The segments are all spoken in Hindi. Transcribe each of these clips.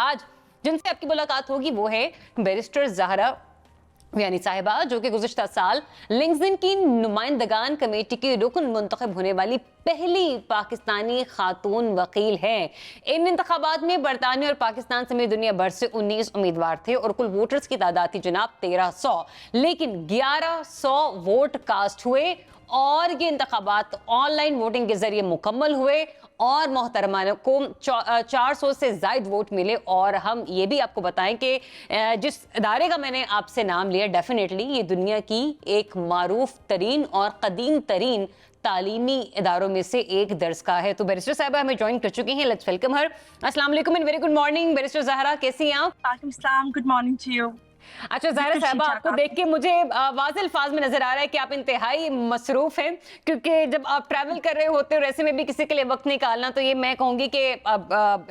आज जिनसे आपकी मुलाकात होगी वो है बैरिस्टर ज़हरा यानी साहिबा, जो कि गुज़िश्ता साल लिंक्डइन की नुमाइंदगान कमेटी की रुकन मुंतखब होने वाली पहली पाकिस्तानी खातून वकील हैं। इन इंतखाबात में बरतानिया और पाकिस्तान समेत दुनिया भर से 19 उम्मीदवार थे और कुल वोटर्स की तादाद थी जनाब 1300, लेकिन 1100 वोट कास्ट हुए और ये इंतखाबात ऑनलाइन वोटिंग के जरिए मुकम्मल हुए और मोहतरमा को 400 से ज़ायद वोट मिले। और हम ये भी आपको बताएं कि जिस इदारे का मैंने आपसे नाम लिया, डेफिनेटली ये दुनिया की एक मारूफ तरीन और कदीम तरीन तालीमी इदारों में से एक दरसगाह है। तो बैरिस्टर साहिबा हमें ज्वाइन कर चुकी हैं। Let's welcome her. अस्सलाम वालेकुम and very good morning barrister Zahra, कैसी हैं आप? वालेकुम सलाम, गुड मॉर्निंग टू यू। अच्छा ज़हरा साहिबा, आपको देख के मुझे वाज़ेह अल्फाज में नजर आ रहा है कि आप इंतहाई मसरूफ हैं, क्योंकि जब आप ट्रैवल कर रहे होते हो ऐसे में भी किसी के लिए वक्त निकालना, तो ये मैं कहूँगी कि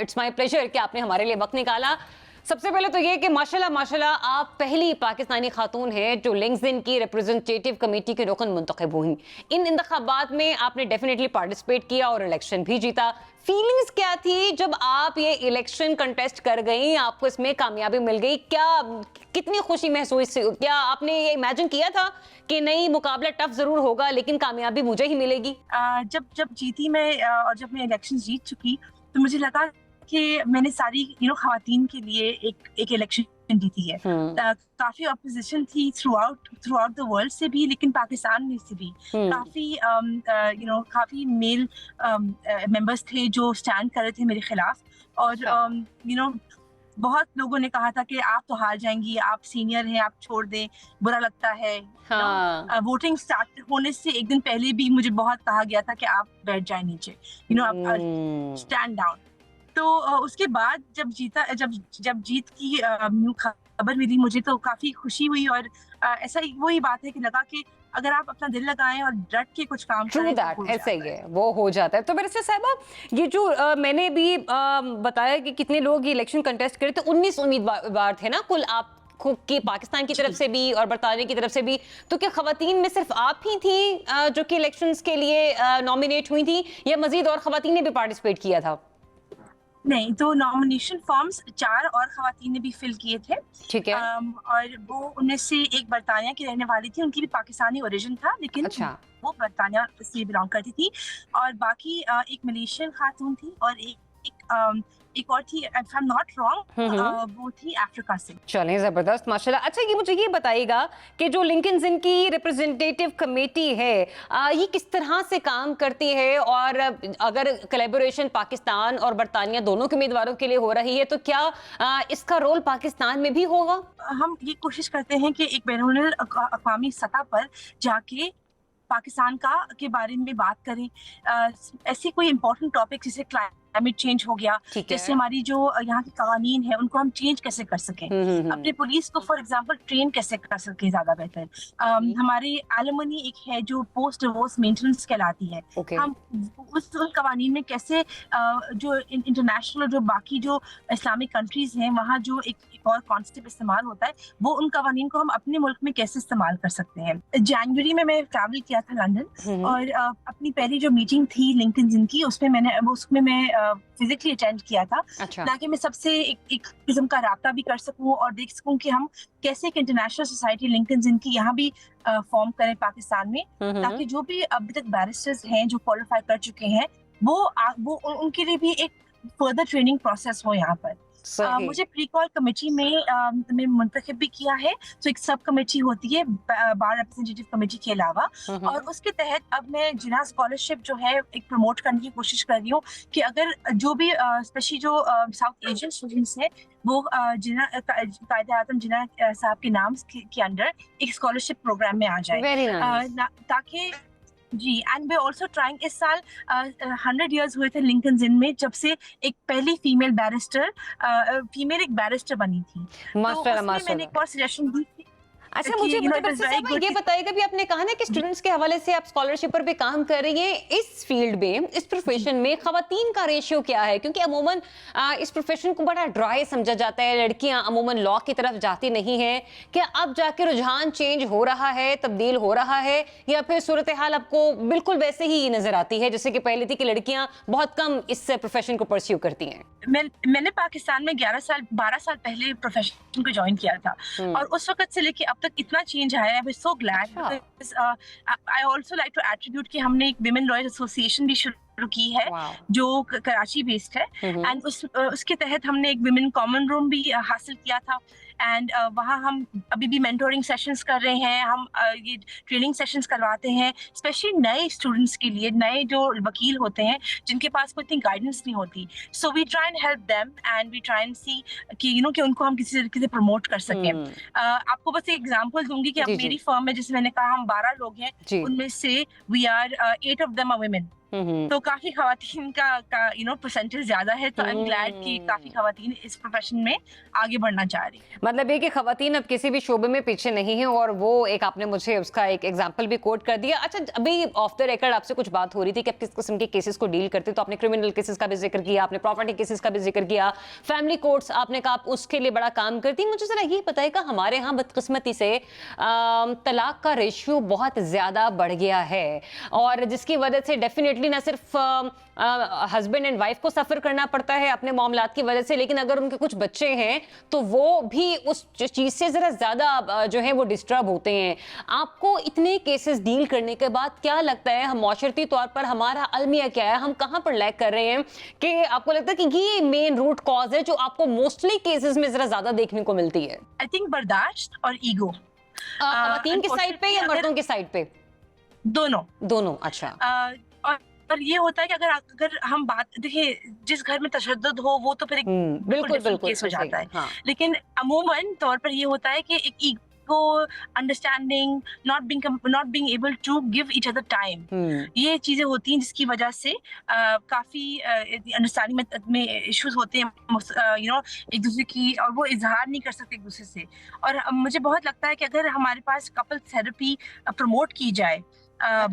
इट्स माय प्लेजर कि आपने हमारे लिए वक्त निकाला। सबसे पहले तो ये कि माशाल्लाह माशाल्लाह आप पहली पाकिस्तानी खातून हैं जो लिंक्डइन की रिप्रेजेंटेटिव कमेटी के रुकन मुंतखब हुई। इन इंतखाबात में आपने डेफिनेटली पार्टिसिपेट किया और इलेक्शन भी जीता। फीलिंग्स क्या थी जब आप ये इलेक्शन कंटेस्ट कर गई, आपको इसमें कामयाबी मिल गई? क्या कितनी खुशी महसूस हुई? क्या आपने ये इमेजिन किया था कि नहीं, मुकाबला टफ जरूर होगा लेकिन कामयाबी मुझे ही मिलेगी? जब जीती मैं और जब मैं इलेक्शन जीत चुकी तो मुझे लगा कि मैंने सारी खवातीन के लिए एक इलेक्शन जीती है। काफी अपोजिशन थी थ्रू आउट द वर्ल्ड से भी, लेकिन पाकिस्तान में से भी काफी मेल मेंबर्स थे जो स्टैंड कर रहे थे मेरे खिलाफ। और बहुत लोगों ने कहा था कि आप तो हार जाएंगी, आप सीनियर हैं, आप छोड़ दें, बुरा लगता है। वोटिंग स्टार्ट होने से एक दिन पहले भी मुझे बहुत कहा गया था कि आप बैठ जाए नीचे, आप स्टैंड डाउन। तो उसके बाद जब जीत की न्यू खबर मिली, मुझे तो काफी खुशी हुई। और ऐसा वही बात है कि लगा कि अगर आप अपना दिल लगाएं और डट के कुछ काम करें तो ऐसा ही है, वो हो जाता है। तो बैरिस्टर साहिबा, ये जो मैंने भी बताया कि कितने लोग ये इलेक्शन कंटेस्ट करे थे, 19 उम्मीदवार थे ना कुल, आप की पाकिस्तान की तरफ से भी और बरतानिया की तरफ से भी। तो क्या खवातीन में सिर्फ आप ही थी जो कि इलेक्शंस के लिए नॉमिनेट हुई थी, या मजीद और खवातीन ने भी पार्टिसिपेट किया था? नहीं, तो नॉमिनेशन फॉर्म्स 4 और खवातीन ने भी फिल किए थे। ठीक है। और वो उनमें से एक बरतानिया की रहने वाली थी, उनकी भी पाकिस्तानी ओरिजिन था, लेकिन अच्छा। वो बरतानिया से बिलोंग करती थी। और बाकी एक मलेशियन खातून थी और एक और थी, if I am not wrong, वो थी अफ्रीका से। चलें, जबरदस्त, माशाल्लाह। अच्छा, ये मुझे ये बताइएगा कि जो लिंक्डइन की रिप्रेजेंटेटिव कमेटी है, ये किस तरह से काम करती है, और अगर कोलैबोरेशन पाकिस्तान और बरतानिया दोनों के उम्मीदवारों के लिए हो रही है, तो क्या इसका रोल पाकिस्तान में भी होगा? हम ये कोशिश करते हैं कि एक बैनुल अक़वामी सतह पर जाके पाकिस्तान के बारे में बात करें। ऐसे कोई इम्पोर्टेंट टॉपिक जैसे क्लाइमेट चेंज हो गया, जैसे हमारी जो यहाँ की कानून है उनको हम चेंज कैसे कर सकें, अपने पुलिस को फॉर एग्जांपल ट्रेन कैसे कर सकें ज्यादा बेहतर। हमारी एलिमनी एक है जो पोस्ट डिवोर्स मेंटेनेंस कहलाती है। हम उन कानून में कैसे जो इंटरनेशनल, जो बाकी जो इस्लामिक कंट्रीज हैं वहाँ जो एक और कॉन्सेप्ट इस्तेमाल होता है, वो उन कानून को हम अपने मुल्क में कैसे इस्तेमाल कर सकते हैं। जनवरी में मैं ट्रैवल किया था लंदन, और अपनी पहली जो मीटिंग थी लिंक्डइन की, उसमें मैं फिजिकली अटेंड किया था। अच्छा। ताकि मैं सबसे एक किस्म का राब्ता भी कर सकूं और देख सकूं कि हम कैसे एक इंटरनेशनल सोसाइटी लिंक्डइन की यहाँ भी फॉर्म करें पाकिस्तान में, ताकि जो भी अभी तक बैरिस्टर्स हैं जो क्वालिफाई कर चुके हैं, वो उनके लिए भी एक फर्दर ट्रेनिंग प्रोसेस हो यहाँ पर। मुझे प्री कॉल कमेटी में मुंतखब भी किया है। तो एक सब कमेटी होती है बार रिप्रेजेंटेटिव कमेटी के अलावा, और उसके तहत अब मैं जिना स्कॉलरशिप जो है एक प्रमोट करने की कोशिश कर रही हूँ कि अगर जो भी स्पेशली जो साउथ एशियन स्टूडेंट्स हैं वो जिना कायदे-ए-आज़म जिना साहब के नाम के अंडर एक स्कॉलरशिप प्रोग्राम में आ जाए, ताकि जी। एंड वी आल्सो ट्राइंग, इस साल 100 इयर्स हुए थे लिंक्डइन में जब से एक पहली फीमेल एक बैरिस्टर बनी थी। तो उसमें मैंने एक और सजेशन दी थी। अच्छा, मुझे ये बताइएगा भी, आपने कहा ना कि स्टूडेंट्स के हवाले से आप स्कॉलरशिप पर भी काम कर रही हैं, इस फील्ड में, इस प्रोफेशन में खवातीन का रेशियो क्या है? क्योंकि अमूमन इस प्रोफेशन को बड़ा ड्राई समझा जाता है, लड़कियां अमूमन लॉ की तरफ जाती नहीं है। क्या अब जाके रुझान चेंज हो रहा है, तब्दील हो रहा है, या फिर सूरत हाल आपको बिल्कुल वैसे ही नजर आती है जैसे कि पहले थी कि लड़कियां बहुत कम इस प्रोफेशन को परस्यू करती हैं? मैंने पाकिस्तान में 12 साल पहले प्रोफेशन को ज्वाइन किया था, और उस वक्त से लेके अब तक इतना चेंज आया है। I am so glad, because I also like to attribute कि हमने एक विमेन लॉयर एसोसिएशन भी शुरू की है, जो कराची बेस्ड है, एंड उसके तहत हमने एक विमेन कॉमन रूम भी हासिल किया था, एंड वहाँ हम अभी भी मेंटोरिंग सेशंस कर रहे हैं। हम ये ट्रेनिंग सेशंस करवाते हैं स्पेशली नए स्टूडेंट्स के लिए, नए जो वकील होते हैं जिनके पास कोई इतनी गाइडेंस नहीं होती। So we try and help them, and we try and see कि कि उनको हम किसी तरीके से प्रमोट कर सकें। आपको बस एक एग्जांपल दूंगी कि अब मेरी फर्म में, जैसे मैंने कहा, हम 12 लोग हैं, उनमें से we are 8 of them are women. तो काफी खवातीन का परसेंटेज ज्यादा है। तो आई एम ग्लैड कि काफी खवातीन इस प्रोफेशन में आगे बढ़ना चाह रही है। मतलब ये कि खवातीन अब किसी भी शोबे में पीछे नहीं है, और वो एक आपने मुझे उसका एक एग्जांपल भी कोट कर दिया। अच्छा, अभी ऑफ द रिकॉर्ड आपसे कुछ बात हो रही थी कि आप किस किस्म के केसेस को डील करते, तो आपने क्रिमिनल केसेस का भी जिक्र किया, आपने प्रॉपर्टी केसेस का भी जिक्र किया, फैमिली कोर्ट्स आपने कहा आप उसके लिए बड़ा काम करती। मुझे जरा ये बताइएगा, हमारे यहाँ बदकिस्मती से तलाक का रेशियो बहुत ज्यादा बढ़ गया है, और जिसकी वजह से डेफिनेटली ना सिर्फ हस्बैंड एंड वाइफ को सफर करना पड़ता है अपने मामलात की वजह से, लेकिन अगर उनके कुछ बच्चे हैं तो वो भी उस चीज से जरा ज्यादा जो है वो डिस्टर्ब होते हैं। आपको इतने केसेस डील करने के बाद क्या लगता है, हम माशरती तौर पर हमारा अलमिया क्या है, हम कहां पर लैग कर रहे हैं, कि आपको लगता है कि ये मेन रूट कॉज है जो आपको मोस्टली केसेस में जरा ज्यादा देखने को मिलती है? आई थिंक बर्दाश्त और ईगो। खवातीन की साइड पे या मर्दों की साइड पे? दोनों। अच्छा। पर ये होता है कि अगर हम बात देखिए, जिस घर में तशद्दुद हो वो तो फिर एक बिल्कुल केस हो जाता है। हाँ। लेकिन अमूमन तौर पर ये होता है कि एक ego, understanding, not being able to give each other time, ये चीजें होती हैं जिसकी वजह से काफी अंडरस्टैंडिंग में इश्यूज होते हैं, एक दूसरे की, और वो इजहार नहीं कर सकते एक दूसरे से। और मुझे बहुत लगता है कि अगर हमारे पास कपल थेरेपी प्रमोट की जाए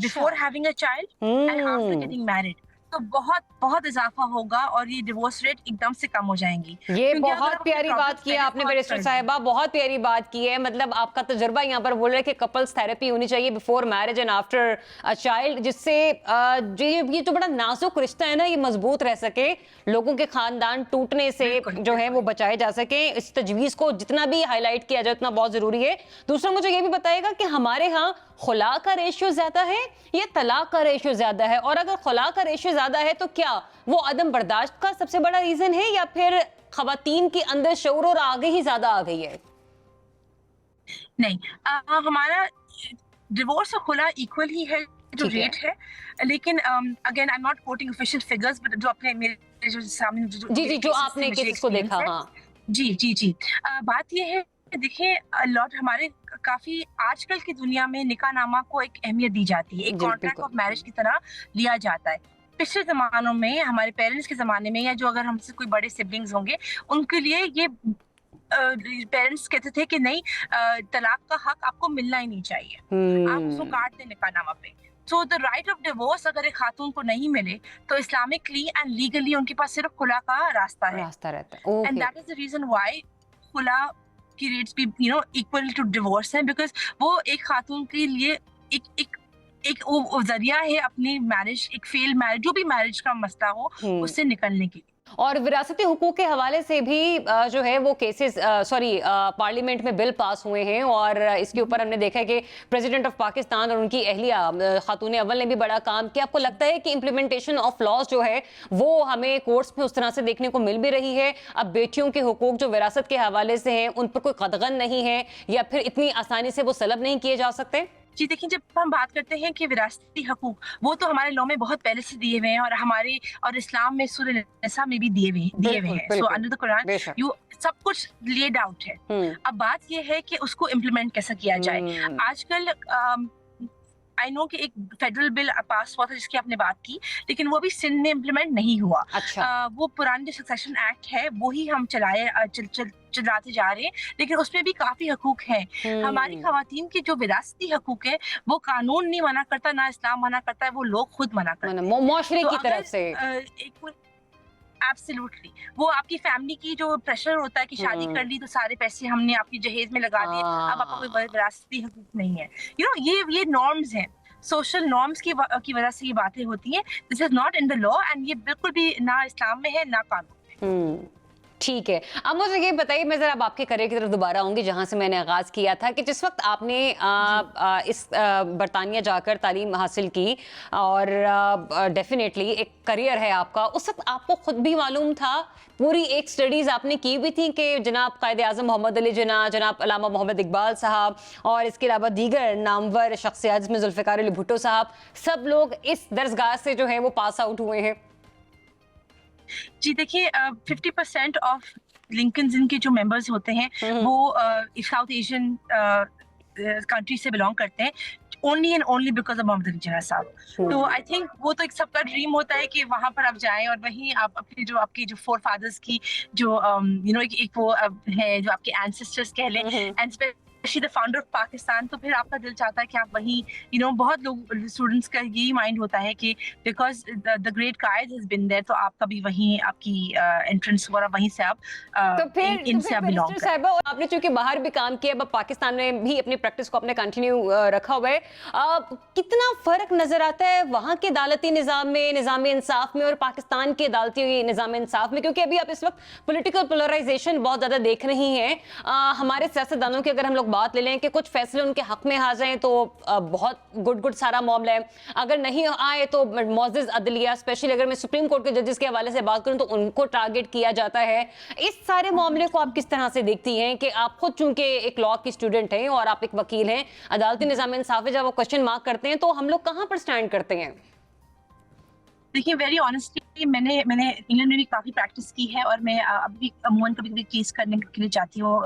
before having a child and after getting married, तो बहुत बहुत इजाफा होगा और ये डिवोर्स रेट एकदम से कम हो जाएंगी। ये बहुत प्यारी बात की है आपने बैरिस्टर साहिबा, बहुत प्यारी बात की है। मतलब आपका तजुर्बा यहाँ पर बोल रहे हैं कि कपल्स थेरेपी होनी चाहिए before marriage and after a child, जिससे ये जो बड़ा नाजुक रिश्ता है ना, ये मजबूत रह सके, लोगों के खानदान टूटने से जो है वो बचाए जा सके। इस तजवीज को जितना भी हाईलाइट किया जाए उतना बहुत जरूरी है। दूसरा, मुझे ये भी बताएगा कि हमारे यहाँ खुला का रेशियो ज्यादा है या तलाक का रेशियो ज्यादा है, और अगर खुला का रेशियो ज्यादा है तो क्या वो अदम बर्दाश्त का सबसे बड़ा रीजन है, या फिर खवातीन के अंदर शऊर और आगे ही ज्यादा आ गई है? नहीं, हमारा डिवोर्स और खुला इक्वल ही है जो रेट है, लेकिन again I am not coating official figures, but जो अपने मेरे जो सामने जो आपने केसेस को देखा। हाँ जी बात ये है, देखिए लॉट हमारे काफी आजकल की दुनिया में निकाहनामा को एक अहमियत दी जाती है, एक कॉन्ट्रैक्ट ऑफ मैरिज की तरह लिया जाता है। पिछले जमानों में, हमारे पेरेंट्स के जमाने में, या जो अगर हमसे कोई बड़े सिबलिंग्स होंगे, उनके लिए ये पेरेंट्स कहते थे कि नहीं, तलाक का हक आपको मिलना ही नहीं चाहिए, आप उसको काट दें निकाहनामा पे। So the right of divorce अगर एक खातून को नहीं मिले तो इस्लामिकली एंड लीगली उनके पास सिर्फ खुला का रास्ता रहता है, and that is the reason why खुला की रेट्स भी इक्वल टू डिवोर्स है, बिकॉज वो एक खातून के लिए एक वो जरिया है अपनी मैरिज, एक फेल मैरिज, जो भी मैरिज का मसला हो उससे निकलने के लिए। और विरासती हुकूक के हवाले से भी जो है वो केसेस पार्लियामेंट में बिल पास हुए हैं, और इसके ऊपर हमने देखा है कि प्रेसिडेंट ऑफ पाकिस्तान और उनकी अहलिया खातून अव्वल ने भी बड़ा काम किया। आपको लगता है कि इम्प्लीमेंटेशन ऑफ लॉज जो है वो हमें कोर्ट्स में उस तरह से देखने को मिल भी रही है? अब बेटियों के हुकूक जो विरासत के हवाले से हैं उन पर कोई कदगन नहीं है, या फिर इतनी आसानी से वो सलब नहीं किए जा सकते? जी देखिए, जब हम बात करते हैं कि विरासती हकूक, वो तो हमारे लॉ में बहुत पहले से दिए हुए हैं, और इस्लाम में सूरह निसा में भी दिए हुए हैं। So under the Quran you सब कुछ लेड आउट है। अब बात ये है कि उसको इम्प्लीमेंट कैसे किया जाए। आजकल आई नो कि एक फेडरल बिल पास हुआ था जिसकी आपने बात की, लेकिन वो भी सिंध में इम्प्लीमेंट नहीं हुआ। अच्छा। वो पुराना जो सक्सेशन एक्ट है वो ही हम चलाते जा रहे हैं, लेकिन उसमें भी काफी हकूक हैं। हमारी खवातीन के जो विरासती हकूक है वो कानून नहीं मना करता, ना इस्लाम मना करता है, वो लोग खुद मना करते हैं मुआशरे तो की अगर तरफ से। एक एब्सोल्युटली वो आपकी फैमिली की जो प्रेशर होता है कि शादी कर ली तो सारे पैसे हमने आपकी जहेज में लगा दिए, अब आपका कोई विरासती हकूक नहीं है, ये नॉर्म्स हैं, सोशल नॉर्म्स की वजह से ये बातें होती हैं। This is not in the law and ये बिल्कुल भी ना इस्लाम में है ना कानून में। ठीक है, अब मुझे ये बताइए, मैं जरा अब आपके करियर की तरफ दोबारा आऊंगी जहां से मैंने आगाज किया था कि जिस वक्त आपने इस बरतानिया जाकर तालीम हासिल की और डेफिनेटली एक करियर है आपका, उस वक्त आपको खुद भी मालूम था, पूरी एक स्टडीज आपने की भी थी कि जनाब कायद आजम मोहम्मद अली जिन्ना, जनाब अल्लामा मोहम्मद इकबाल साहब और इसके अलावा दीगर नामवर शख्सियात जिसमें जुल्फ़िकार अली भुट्टो साहब, सब लोग इस दरसगाह से जो है वो पास आउट हुए हैं? जी देखिए, 50% ऑफ लिंकन जिनके जो मेंबर्स होते हैं वो साउथ एशियन कंट्री से बिलोंग करते हैं, only and only because of Mohammed Ali Jinnah साहब। तो आई थिंक वो तो एक सबका ड्रीम होता है कि वहां पर आप जाएं और वहीं आप अपने जो आपके जो फोर फादर्स की जो एक वो है जो आपके एंसेस्टर्स कह लें, and specially the founder of Pakistan, तो फिर आपका दिल चाहता है कि आप वहीं बहुत लोग स्टूडेंट्स का यही माइंड होता है कि because the great Quaid has been there, तो आपका भी वहीं आपकी एंट्रेंस वगैरह वहीं से आप तो फिर इनसे आप बिलोंग मिनिस्टर साहिबा, आपने चूंकि बाहर भी काम किया, अब पाकिस्तान में भी अपनी प्रैक्टिस को अपने कंटिन्यू रखा हुआ है, कितना फर्क नजर आता है वहां के अदालती निजाम में, निजाम इंसाफ में और पाकिस्तान के अदालती निजाम इंसाफ में? क्योंकि अभी आप इस वक्त पॉलिटिकल पोलराइजेशन बहुत ज्यादा देख रही हैं। हमारे सियासतदानों की अगर हम लोग बात ले लें कि कुछ फैसले उनके हक में आ जाएं तो बहुत गुड सारा मामला है, अगर नहीं आए तो मौजिज अदलिया, स्पेशली अगर मैं सुप्रीम कोर्ट के जजेस के हवाले से बात करूं तो उनको टारगेट किया जाता है। इस सारे मामले को आप किस तरह से देखती हैं कि आप खुद चूंकि एक लॉ की स्टूडेंट हैं और आप एक वकील हैं, अदालती निजाम इंसाफ में जब वो क्वेश्चन मार्क करते हैं तो हम लोग कहां पर स्टैंड करते हैं? देखिए, वेरी ऑनेस्टली मैंने इंग्लैंड में भी काफी प्रैक्टिस की है और मैं अभी अमूमन कभी केस करने के लिए जाती हूँ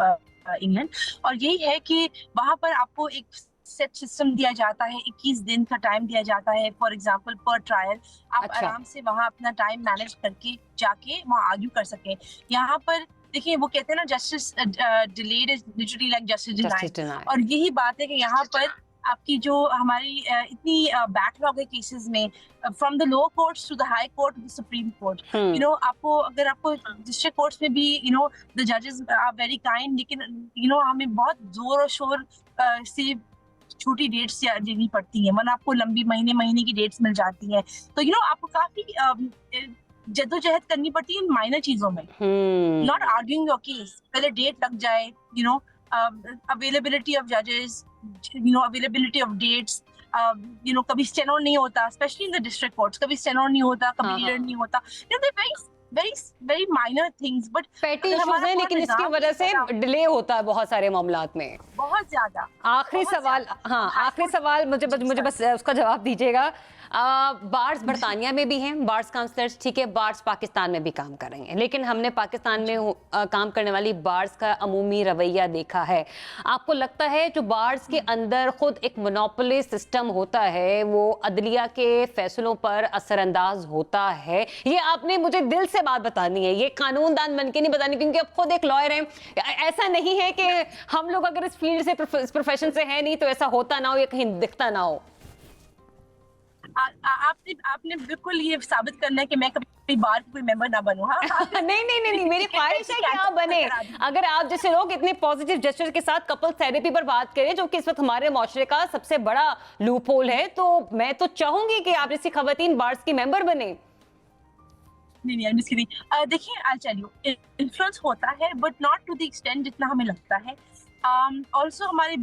इंग्लैंड, और यही है कि वहां पर आपको एक सेट सिस्टम दिया जाता है, 21 दिन का टाइम दिया जाता है फॉर एग्जांपल पर ट्रायल। आप आराम से वहां अपना टाइम मैनेज करके जाके वहां आर्ग्यू कर सकें। यहाँ पर देखिए, वो कहते हैं ना, justice delayed is literally like justice denied, और यही बात है कि यहाँ पर आपकी जो हमारी इतनी बैकलॉग है केसेस में, from the lower courts to the high court to the supreme court, आपको डिस्ट्रिक्ट कोर्ट्स में भी द जजेस आर वेरी काइंड, लेकिन हमें बहुत जोर और शोर से छोटी डेट्स देनी पड़ती है, वरना आपको लंबी महीने की डेट्स मिल जाती हैं। तो आपको काफी जद्दोजहद करनी पड़ती है इन माइनर चीजों में, नॉट आर्ग्यूइंग योर केस, पहले डेट लग जाए, अवेलेबिलिटी ऑफ जजेस, अवेलेबिलिटी ऑफ डेट्स, कभी स्टेनो नहीं होता, specially in the district courts, कभी स्टेनो नहीं होता, कभी लीडर नहीं होता, very minor things, but पेटी इश्यूज हैं, लेकिन इसकी वजह से डिले होता है बहुत सारे मामलात में, बहुत ज्यादा। आखिरी सवाल, हाँ आखिरी सवाल, मुझे बस उसका जवाब दीजिएगा। बार्स बरतानिया में भी हैं, बार्स काउंसलर्स, ठीक है, बार्स पाकिस्तान में भी काम कर रही हैं, लेकिन हमने पाकिस्तान में काम करने वाली बार्स का अमूमी रवैया देखा है। आपको लगता है जो बार्स के अंदर खुद एक मोनोपोली सिस्टम होता है वो अदलिया के फैसलों पर असरअंदाज होता है? ये आपने मुझे दिल से बात बतानी है, ये कानूनदान बन के नहीं बतानी, क्योंकि आप खुद एक लॉयर हैं। ऐसा नहीं है कि हम लोग अगर इस फील्ड से, इस प्रोफेशन से है नहीं तो ऐसा होता ना हो या कहीं दिखता ना हो। आपने बिल्कुल ये साबित करना है कि मैं कभी बार कोई मेंबर ना बनूं। हाँ नहीं, मेरी ख्वाहिश है कि आप बने। अगर आप जैसे लोग इतने पॉजिटिव जेस्चर के साथ कपल थेरेपी पर बात करें, जो कि इस वक्त हमारे माशरे का सबसे बड़ा लूप होल है, तो मैं तो चाहूंगी कि आप जैसी खवातीन बार्स की मेंबर बने। नहीं, देखिए, आई टेल यू, इन्फ्लुएंस होता है but not to the extent जितना हमें लगता है। ऑल्सो हमारे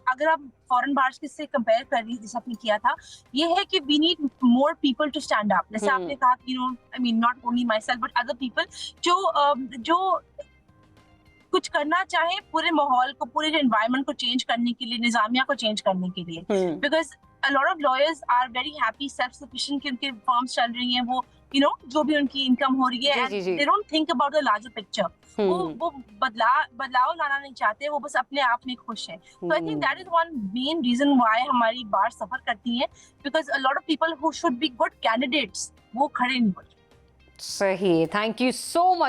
अगर आप फॉरेन बार्स से कंपेयर कर रही, जैसे आपने किया था, ये है कि we need more people to stand up. जैसे आपने कहा कि I mean not only myself but other people जो कुछ करना चाहे पूरे माहौल को, पूरे एनवायरनमेंट को चेंज करने के लिए, निजामिया को चेंज करने के लिए, because a lot of lawyers are very happy, self-sufficient कि उनके फर्म्स चल रही हैं, वो जो भी उनकी इनकम हो रही है, they don't think about the larger picture. वो बदलाव लाना नहीं चाहते, वो बस अपने आप में खुश है। तो I think that is one main reason why हमारी बार सफर करती हैं, because a lot of people who should be good candidates वो खड़े नहीं होते। सही, थैंक यू सो मच।